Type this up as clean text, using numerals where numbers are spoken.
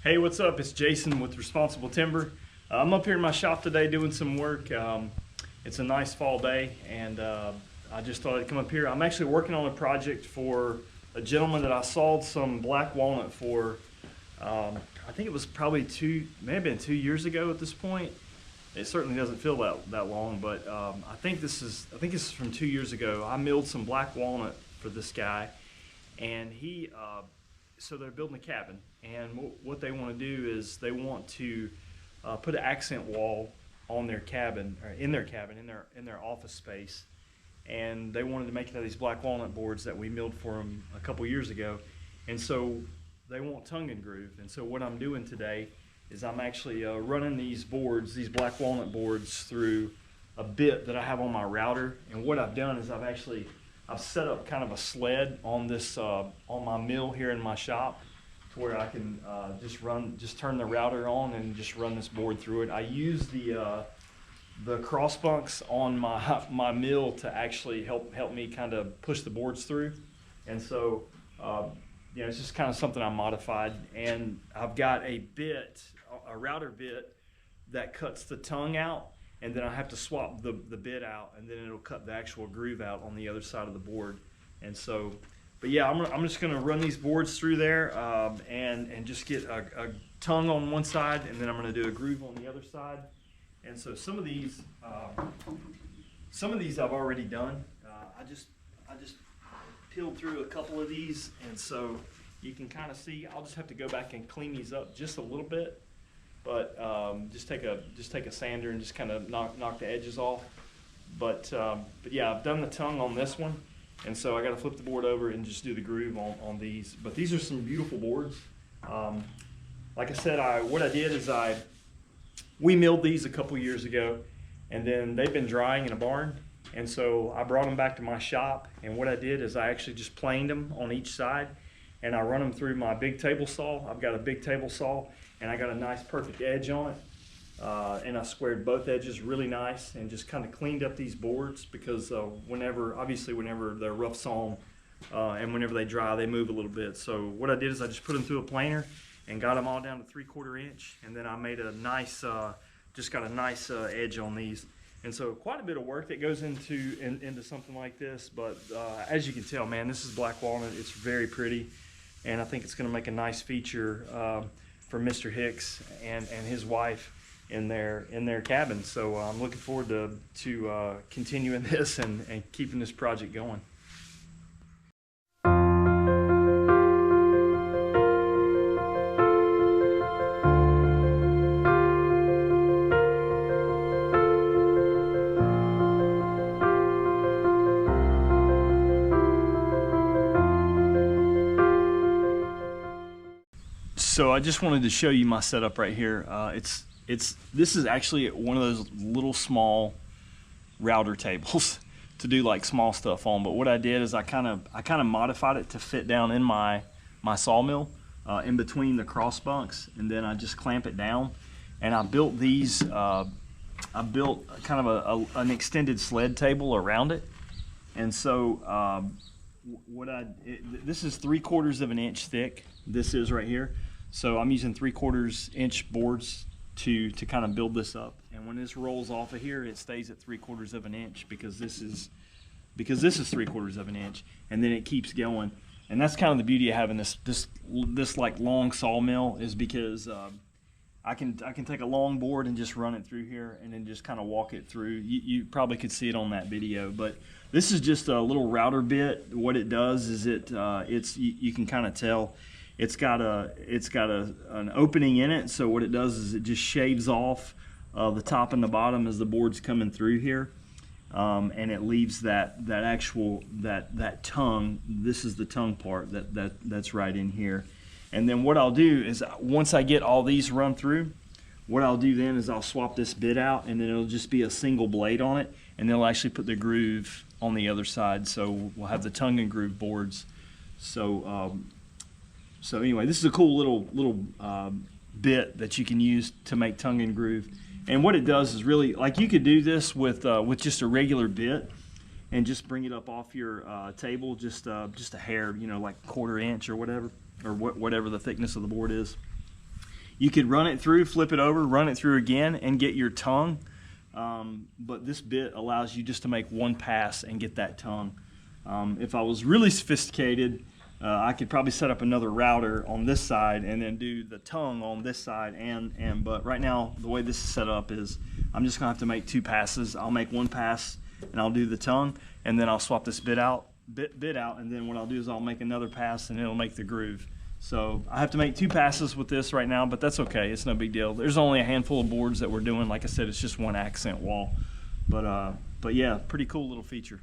Hey, what's up? It's Jason with Responsible Timber. I'm up here in my shop today doing some work. It's a nice fall day, and I just thought I'd come up here. I'm actually working on a project for a gentleman that I sawed some black walnut for. I think it was probably may have been 2 years ago at this point. It certainly doesn't feel that long, but I think this is from 2 years ago. I milled some black walnut for this guy, and so they're building a cabin, and what they want to do is they want to put an accent wall on their cabin, or in their office space, and they wanted to make it out of these black walnut boards that we milled for them a couple years ago, and so they want tongue and groove. And so what I'm doing today is I'm actually running these black walnut boards, through a bit that I have on my router. And what I've done is I've set up kind of a sled on this on my mill here in my shop, to where I can just turn the router on and just run this board through it. I use the cross bunks on my mill to actually help me kind of push the boards through. And so it's just kind of something I modified. And I've got a router bit that cuts the tongue out, and then I have to swap the bit out, and then it'll cut the actual groove out on the other side of the board. And so, but yeah, I'm just gonna run these boards through there and just get a tongue on one side, and then I'm gonna do a groove on the other side. And so some of these I've already done. I just peeled through a couple of these, and so you can kind of see. I'll just have to go back and clean these up just a little bit. But just take a sander and just kind of knock the edges off. But yeah, I've done the tongue on this one, and so I got to flip the board over and just do the groove on these. But these are some beautiful boards. Like I said, what I did is we milled these a couple years ago, and then they've been drying in a barn, and so I brought them back to my shop. And what I did is I actually just planed them on each side, and I run them through my big table saw. I've got a big table saw, and I got a nice perfect edge on it, and I squared both edges really nice, and just kind of cleaned up these boards, because whenever they're rough sawn and whenever they dry, they move a little bit. So what I did is I just put them through a planer and got them all down to 3/4 inch, and then I made a nice edge on these. And so quite a bit of work that goes into something like this, but as you can tell, man, this is black walnut. It's very pretty, and I think it's going to make a nice feature for Mr. Hicks and his wife in their cabin. So I'm looking forward to continuing this and keeping this project going. So I just wanted to show you my setup right here. This is actually one of those little small router tables to do like small stuff on. But what I did is I kind of modified it to fit down in my sawmill in between the cross bunks, and then I just clamp it down. And I built these. I built kind of an extended sled table around it. And so this is 3/4 inch thick. This is right here. So I'm using 3/4 inch boards to kind of build this up. And when this rolls off of here, it stays at 3/4 inch, because this is 3/4 inch, and then it keeps going. And that's kind of the beauty of having this like long sawmill, is because I can take a long board and just run it through here, and then just kind of walk it through. You probably could see it on that video, but this is just a little router bit. What it does is you can kind of tell it's got an opening in it. So what it does is it just shaves off the top and the bottom as the board's coming through here, and it leaves that tongue. This is the tongue part that's right in here. And then what I'll do is, once I get all these run through, what I'll do then is I'll swap this bit out, and then it'll just be a single blade on it, and they'll actually put the groove on the other side. So we'll have the tongue and groove boards. So anyway, this is a cool little bit that you can use to make tongue and groove. And what it does is really, like, you could do this with just a regular bit, and just bring it up off your table just a hair, like 1/4 inch or whatever, or whatever the thickness of the board is. You could run it through, flip it over, run it through again, and get your tongue. But this bit allows you just to make one pass and get that tongue. If I was really sophisticated, I could probably set up another router on this side and then do the tongue on this side. But right now, the way this is set up is I'm just gonna have to make 2 passes. I'll make 1 pass and I'll do the tongue, and then I'll swap this bit out, and then what I'll do is I'll make another pass and it'll make the groove. So I have to make 2 passes with this right now, but that's okay. It's no big deal. There's only a handful of boards that we're doing. Like I said, it's just 1 accent wall. But yeah, pretty cool little feature.